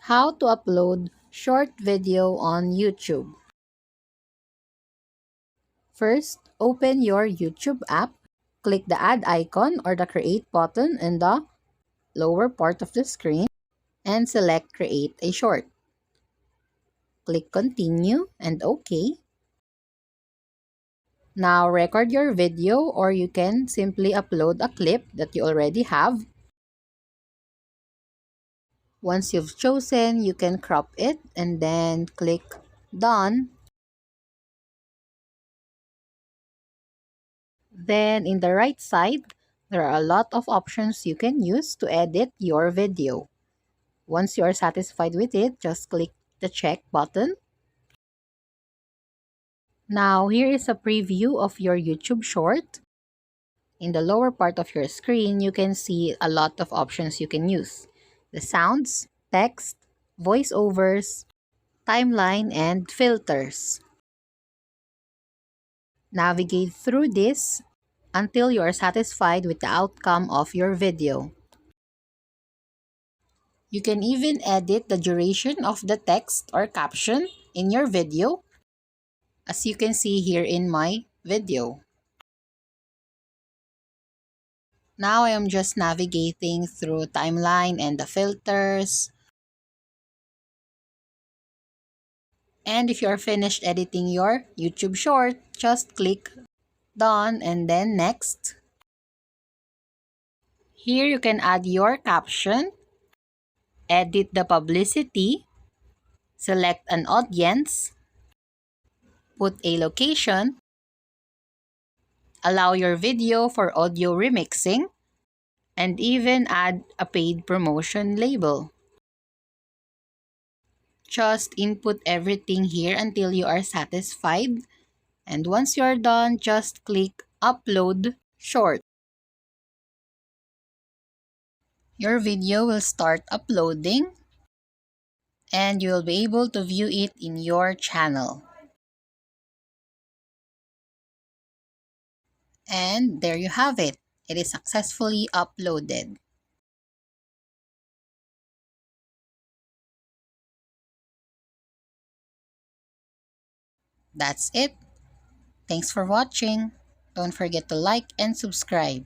How to upload short video on YouTube. First, open your YouTube app. Click the add icon or the create button in the lower part of the screen and select create a short. Click continue and OK. Now record your video, or you can simply upload a clip that you already have. Once you've chosen, you can crop it and then click done. Then in the right side, there are a lot of options you can use to edit your video. Once you are satisfied with it, just click the check button. Now here is a preview of your YouTube short. In the lower part of your screen, you can see a lot of options you can use. The sounds, text, voiceovers, timeline, and filters. Navigate through this until you are satisfied with the outcome of your video. You can even edit the duration of the text or caption in your video, as you can see here in my video. Now I am just navigating through timeline and the filters. And if you're finished editing your YouTube short, just click done and then next. Here you can add your caption, edit the publicity, select an audience, put a location, allow your video for audio remixing, and even add a paid promotion label. Just input everything here until you are satisfied. And once you are done, just click upload short. Your video will start uploading and you will be able to view it in your channel. And there you have it. It is successfully uploaded. That's it. Thanks for watching. Don't forget to like and subscribe.